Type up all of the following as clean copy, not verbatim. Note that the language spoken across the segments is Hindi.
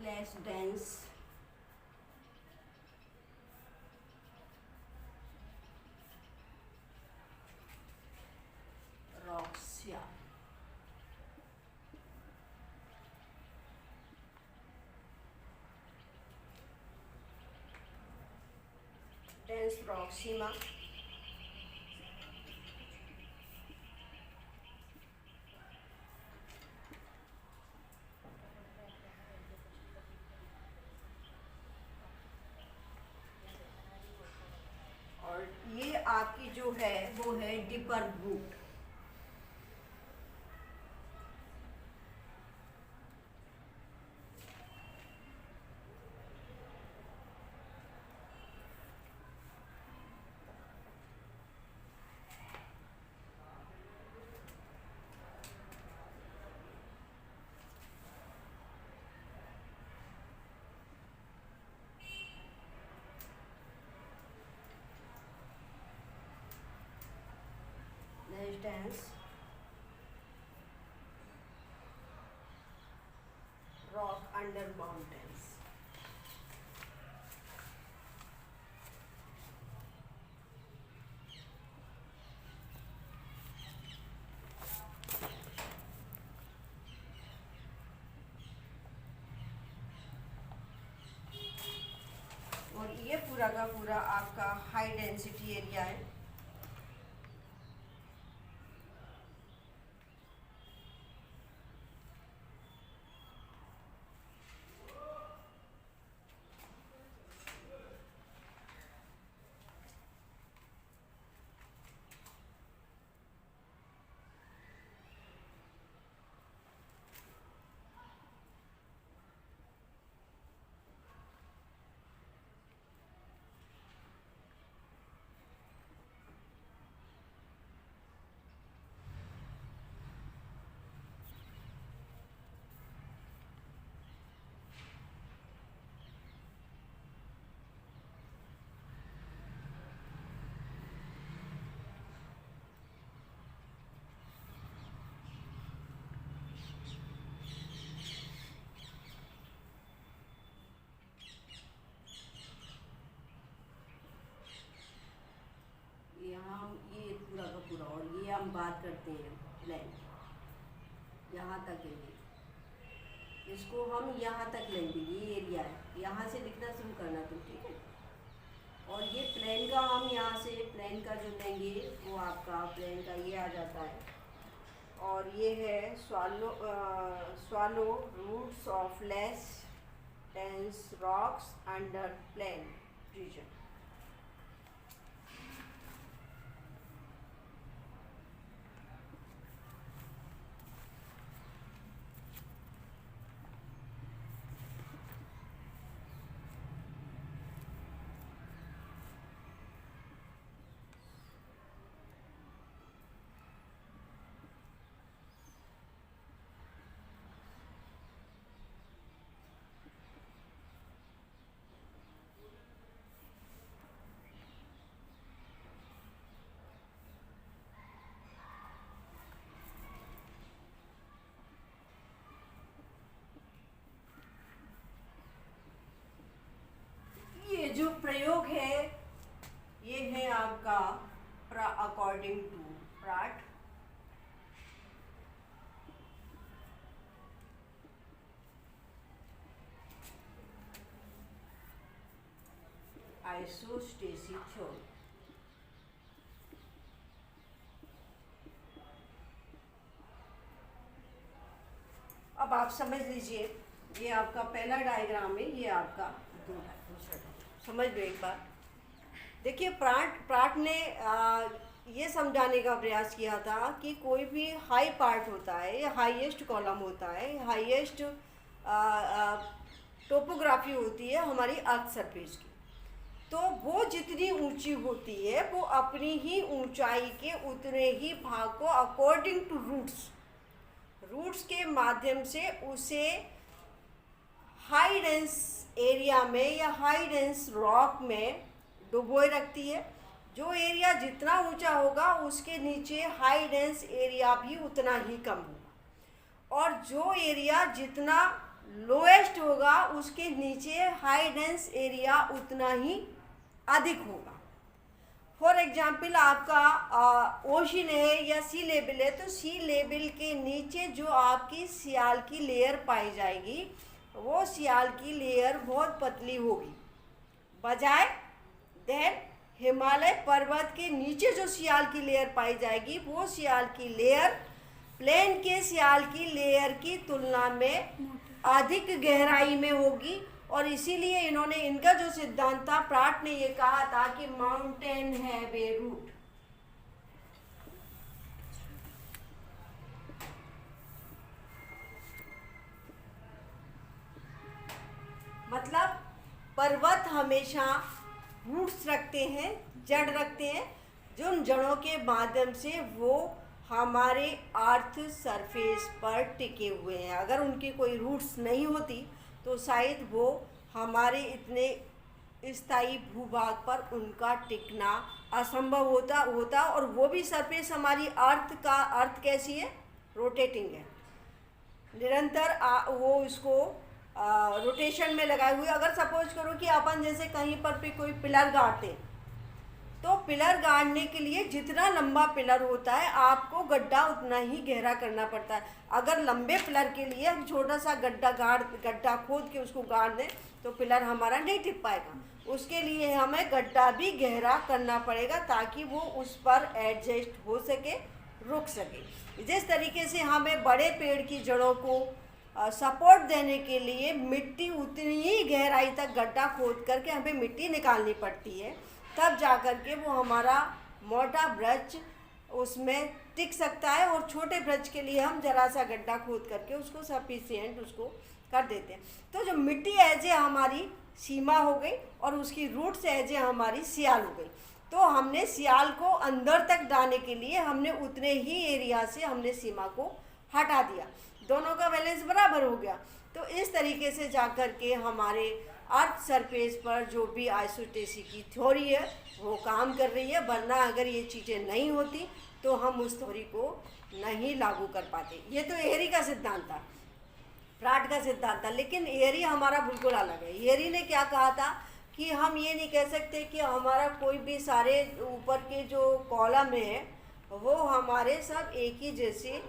less dense rocks, yeah. Dense proxima. और ये आपकी जो है वो है deeper root. Dense rock under mountains. और ये पूरा का पूरा आपका हाई डेंसिटी एरिया है। यहाँ ये पूरा का पूरा, और ये हम बात करते हैं प्लेन, यहाँ तक है ये, इसको हम यहाँ तक लेंगे, ये एरिया है, यहाँ से लिखना शुरू करना तुम, ठीक है। और ये प्लेन का हम यहाँ से प्लेन का जो लेंगे वो आपका प्लेन का ये आ जाता है, और ये है shallow roots of less dense rocks under plain region. जो प्रयोग है ये है आपका according to Pratt. Isostasy theory. अब आप समझ लीजिए, ये आपका पहला डायग्राम है, ये आपका दूसरा, समझ लो एक बार। देखिए प्राट ने ये समझाने का प्रयास किया था कि कोई भी हाई पार्ट होता है या हाईएस्ट कॉलम होता है, हाईएस्ट टोपोग्राफी होती है हमारी अर्थ सरफेस की, तो वो जितनी ऊंची होती है वो अपनी ही ऊंचाई के उतने ही भाग को अकॉर्डिंग टू रूट्स के माध्यम से उसे हाई डेंस एरिया में या हाई डेंस रॉक में डुबोए रखती है। जो एरिया जितना ऊंचा होगा उसके नीचे हाई डेंस एरिया भी उतना ही कम होगा, और जो एरिया जितना लोएस्ट होगा उसके नीचे हाई डेंस एरिया उतना ही अधिक होगा। फॉर एग्जाम्पल आपका ओशन है या सी लेवल है, तो सी लेवल के नीचे जो आपकी सियाल की लेयर पाई जाएगी वो सियाल की लेयर बहुत पतली होगी, बजाय देन हिमालय पर्वत के नीचे जो सियाल की लेयर पाई जाएगी वो सियाल की लेयर प्लेन के सियाल की लेयर की तुलना में अधिक गहराई में होगी। और इसीलिए इन्होंने, इनका जो सिद्धांत था, प्राट ने ये कहा था कि माउंटेन हैव ए रूट। मतलब पर्वत हमेशा रूट्स रखते हैं, जड़ रखते हैं, जो उन जड़ों के माध्यम से वो हमारे अर्थ सरफेस पर टिके हुए हैं। अगर उनकी कोई रूट्स नहीं होती तो शायद वो हमारे इतने स्थायी भूभाग पर उनका टिकना असंभव होता। और वो भी सरफेस हमारी अर्थ कैसी है, रोटेटिंग है, निरंतर वो उसको रोटेशन में लगाए हुए। अगर सपोज करो कि अपन जैसे कहीं पर भी कोई पिलर गाड़ते, तो पिलर गाड़ने के लिए जितना लंबा पिलर होता है आपको गड्ढा उतना ही गहरा करना पड़ता है। अगर लंबे पिलर के लिए हम छोटा सा गड्ढा खोद के उसको गाड़ दें तो पिलर हमारा नहीं टिक पाएगा। उसके लिए हमें गड्ढा भी गहरा करना पड़ेगा ताकि वो उस पर एडजस्ट हो सके, रुक सके। जिस तरीके से हमें बड़े पेड़ की जड़ों को सपोर्ट देने के लिए मिट्टी उतनी ही गहराई तक गड्ढा खोद करके हमें मिट्टी निकालनी पड़ती है, तब जा कर के वो हमारा मोटा वृक्ष उसमें टिक सकता है। और छोटे वृक्ष के लिए हम जरा सा गड्ढा खोद करके उसको सफिशिएंट उसको कर देते हैं। तो जो मिट्टी एज ए हमारी सीमा हो गई और उसकी रूट्स एज ए हमारी सियाल हो गई। तो हमने सियाल को अंदर तक डालने के लिए हमने उतने ही एरिया से हमने सीमा को हटा दिया, दोनों का बैलेंस बराबर हो गया। तो इस तरीके से जाकर के हमारे अर्थ सरफेस पर जो भी आइसोटेसी की थ्योरी है वो काम कर रही है, वरना अगर ये चीज़ें नहीं होती तो हम उस थ्योरी को नहीं लागू कर पाते। ये तो एहरी का सिद्धांत था, प्राट का सिद्धांत था, लेकिन एहरी हमारा बिल्कुल अलग है। एहरी ने क्या कहा था कि हम ये नहीं कह सकते कि हमारा कोई भी सारे ऊपर के जो कॉलम है वो हमारे सब एक ही जैसे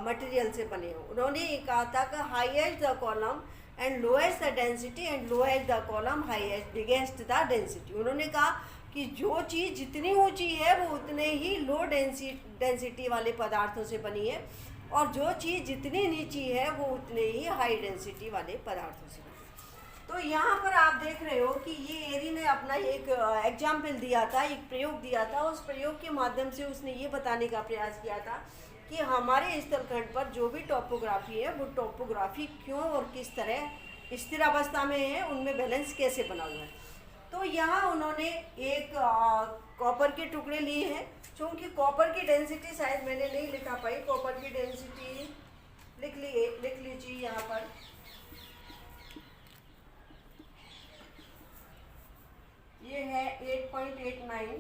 मटेरियल से बने हो। उन्होंने ये कहा था कि highest the column and lowest the density and lowest the column highest biggest the density. उन्होंने कहा कि जो चीज़ जितनी ऊंची है वो उतने ही लो डेंसिटी वाले पदार्थों से बनी है, और जो चीज़ जितनी नीची है वो उतने ही हाई डेंसिटी वाले पदार्थों से बनी है। तो यहाँ पर आप देख रहे हो कि ये एहरी ने अपना एक एग्जाम्पल दिया था, एक प्रयोग दिया था। उस प्रयोग के माध्यम से उसने ये बताने का प्रयास किया था कि हमारे स्थलखंड पर जो भी टोपोग्राफी है वो टोपोग्राफी क्यों और किस तरह स्थिर अवस्था में है, उनमें बैलेंस कैसे बना हुआ है। तो यहाँ उन्होंने एक कॉपर के टुकड़े लिए हैं। चूँकि कॉपर की डेंसिटी शायद मैंने नहीं लिखा पाई, कॉपर की डेंसिटी लिख लीजिए यहाँ पर। ये है 8.89।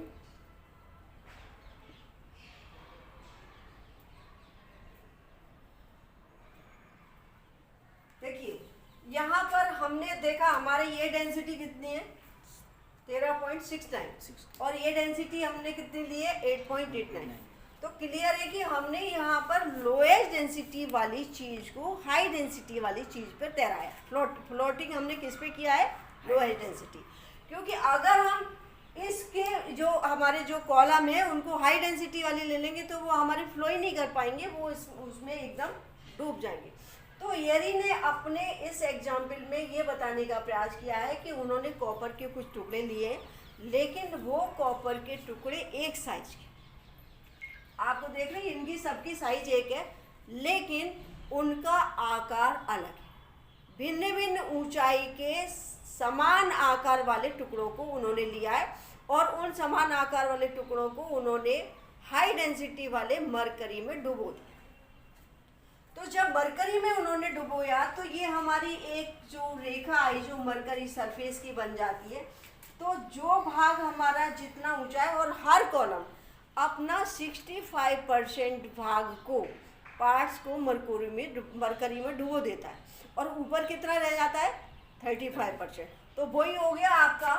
देखिए यहाँ पर हमने देखा हमारे ये डेंसिटी कितनी है 13.69 और ये डेंसिटी हमने कितनी ली है 8.89। तो क्लियर है कि हमने यहाँ पर लोएस्ट डेंसिटी वाली चीज़ को हाई डेंसिटी वाली चीज़ पर तैराया। फ्लोटिंग हमने किस पे किया है, लोएस्ट डेंसिटी। क्योंकि अगर हम इसके जो हमारे जो कॉलम है उनको हाई डेंसिटी वाली ले लेंगे तो वो हमारे फ्लो ही नहीं कर पाएंगे, वो उसमें एकदम डूब जाएंगे। तो एहरी ने अपने इस एग्जाम्पल में ये बताने का प्रयास किया है कि उन्होंने कॉपर के कुछ टुकड़े लिए, लेकिन वो कॉपर के टुकड़े एक साइज के, आपको देख रहे हैं इनकी सबकी साइज एक है, लेकिन उनका आकार अलग है। भिन्न भिन्न ऊंचाई के समान आकार वाले टुकड़ों को उन्होंने लिया है और उन समान आकार वाले टुकड़ों को उन्होंने हाई डेंसिटी वाले मरकरी में डुबो दिया। तो जब मरकरी में उन्होंने डुबोया तो ये हमारी एक जो रेखा आई जो मरकरी सरफेस की बन जाती है। तो जो भाग हमारा जितना ऊंचा है और हर कॉलम अपना 65% भाग को पार्ट्स को मरकरी में डुबो देता है, और ऊपर कितना रह जाता है 35%। तो वही हो गया आपका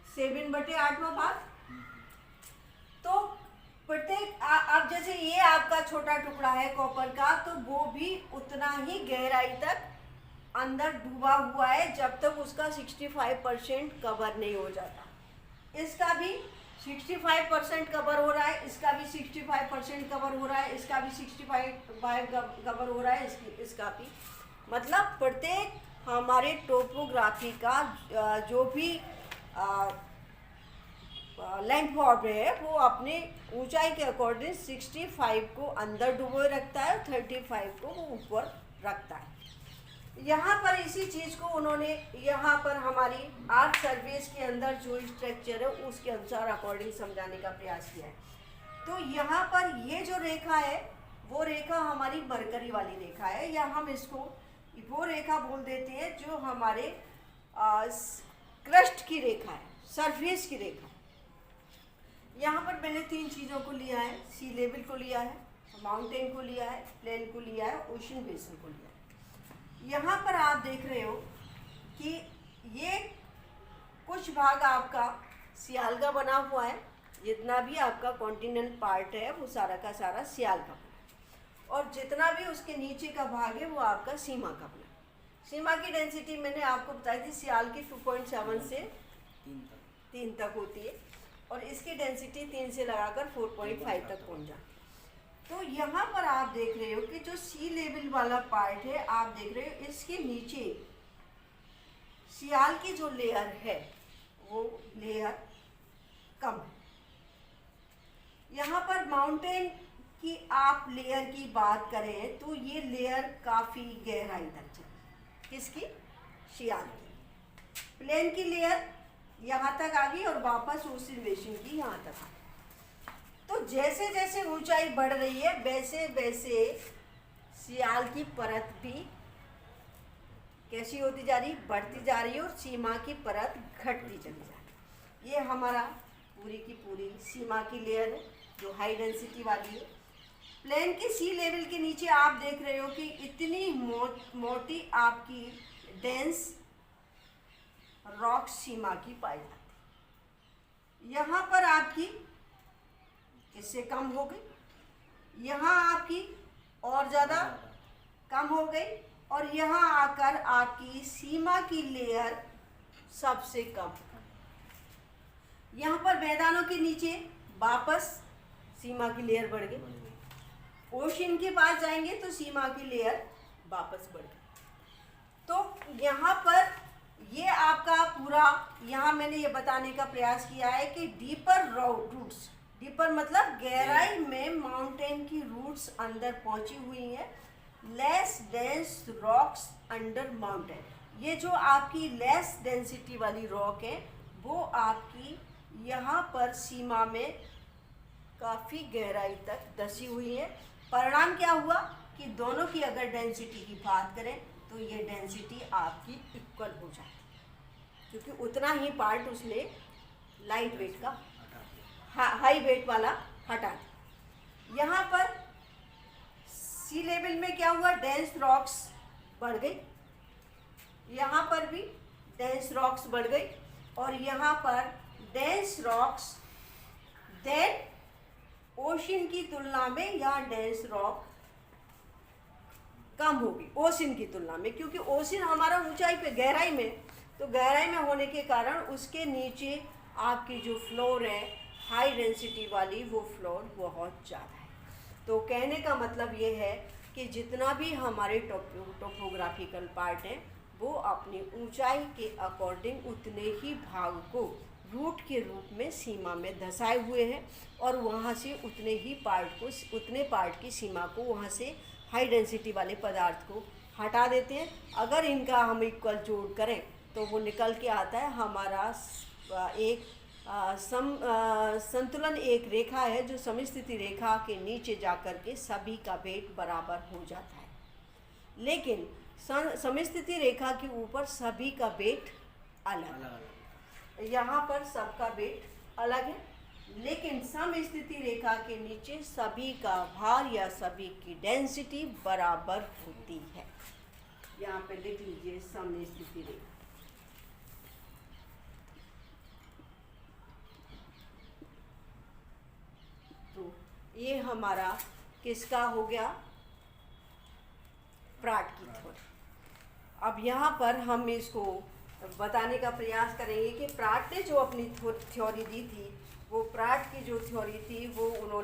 7/8वां भाग। तो प्रत्येक अब जैसे ये आपका छोटा टुकड़ा है कॉपर का, तो वो भी उतना ही गहराई तक अंदर डूबा हुआ है जब तक उसका 65% कवर नहीं हो जाता। इसका भी 65% कवर हो रहा है, इसका भी 65% कवर हो रहा है, इसका भी 65 कवर हो रहा है, इसका भी। मतलब प्रत्येक हमारे टोपोग्राफी का जो भी लैंड फॉर्म है वो अपने ऊंचाई के अकॉर्डिंग 65 को अंदर डुबोए रखता है, 35 को वो ऊपर रखता है। यहाँ पर इसी चीज़ को उन्होंने यहाँ पर हमारी आर्क सरफेस के अंदर जो स्ट्रक्चर है उसके अनुसार अकॉर्डिंग समझाने का प्रयास किया है। तो यहाँ पर ये जो रेखा है वो रेखा हमारी मरकरी वाली रेखा है, या हम इसको वो रेखा बोल देते हैं जो हमारे क्रस्ट की रेखा है, सरफेस की रेखा। यहाँ पर मैंने 3 चीज़ों को लिया है, सी लेवल को लिया है, माउंटेन को लिया है, प्लेन को लिया है, ओशन बेसिन को लिया है। यहाँ पर आप देख रहे हो कि ये कुछ भाग आपका सियाल का बना हुआ है, जितना भी आपका कॉन्टिनेंट पार्ट है वो सारा का सारा सियाल का बना है, और जितना भी उसके नीचे का भाग है वो आपका सीमा का बना है। सीमा की डेंसिटी मैंने आपको बताई थी, सियाल की 2.7 से 3 तक होती है, और इसकी डेंसिटी 3 से लगाकर 4.5 तक पहुँच जाती है। तो यहाँ पर आप देख रहे हो कि जो सी लेवल वाला पार्ट है, आप देख रहे हो इसके नीचे सियाल की जो लेयर है वो लेयर कम है। यहाँ पर माउंटेन की आप लेयर की बात करें तो ये लेयर काफ़ी गहराई तक चली, किसकी? सियाल की। प्लेन की लेयर यहाँ तक आ गई और वापस ओशन बेसिन की यहाँ तक आ गई। तो जैसे जैसे ऊंचाई बढ़ रही है वैसे वैसे सियाल की परत भी कैसी होती जा रही, बढ़ती जा रही है, और सीमा की परत घटती चली जा रही है। ये हमारा पूरी की पूरी सीमा की लेयर है जो हाई डेंसिटी वाली है। प्लेन की सी लेवल के नीचे आप देख रहे हो कि इतनी मोटी आपकी डेंस रॉक सीमा की पाई जाती है। यहाँ पर आपकी इससे कम हो गई, यहाँ आपकी और ज़्यादा कम हो गई, और यहाँ आकर आपकी सीमा की लेयर सबसे कम। यहाँ पर मैदानों के नीचे वापस सीमा की लेयर बढ़ गई, ओशन के पास जाएंगे तो सीमा की लेयर वापस बढ़ गई। तो यहाँ पर ये आपका पूरा, यहाँ मैंने ये बताने का प्रयास किया है कि डीपर रूट्स, डीपर मतलब गहराई में माउंटेन की रूट्स अंदर पहुंची हुई हैं, less dense rocks under mountain. ये जो आपकी लेस डेंसिटी वाली रॉक है वो आपकी यहाँ पर सीमा में काफ़ी गहराई तक धसी हुई है। परिणाम क्या हुआ कि दोनों की अगर डेंसिटी की बात करें तो ये डेंसिटी आपकी इक्वल हो जाती है, क्योंकि उतना ही पार्ट उसने लाइट वेट का हाई वेट वाला हटा दिया। यहाँ पर सी लेवल में क्या हुआ, डेंस रॉक्स बढ़ गई, यहाँ पर भी डेंस रॉक्स बढ़ गई, और यहाँ पर डेंस रॉक्स देन ओशन की तुलना में यहाँ डेंस रॉक कम होगी ओशन की तुलना में, क्योंकि ओशन हमारा ऊंचाई पे गहराई में, तो गहराई में होने के कारण उसके नीचे आपकी जो फ्लोर है हाई डेंसिटी वाली, वो फ्लोर बहुत ज़्यादा है। तो कहने का मतलब ये है कि जितना भी हमारे टोपोग्राफिकल पार्ट हैं वो अपनी ऊंचाई के अकॉर्डिंग उतने ही भाग को रूट के रूप में सीमा में धसाए हुए हैं, और वहाँ से उतने पार्ट की सीमा को वहाँ से हाई डेंसिटी वाले पदार्थ को हटा देते हैं। अगर इनका हम इक्वल जोड़ करें तो वो निकल के आता है हमारा एक संतुलन, एक रेखा है जो समस्थिति रेखा के नीचे जाकर के सभी का वेट बराबर हो जाता है। लेकिन समस्थिति रेखा के ऊपर सभी का वेट अलग, यहाँ पर सबका वेट अलग है, लेकिन समस्थिति रेखा के नीचे सभी का भार या सभी की डेंसिटी बराबर होती है। यहाँ पे लिख लीजिए समस्थिति रेखा। तो ये हमारा किसका हो गया, प्राट की थ्योरी। अब यहाँ पर हम इसको बताने का प्रयास करेंगे कि प्राट ने जो अपनी थ्योरी दी थी, वो प्राट की जो थ्योरी थी वो उन्होंने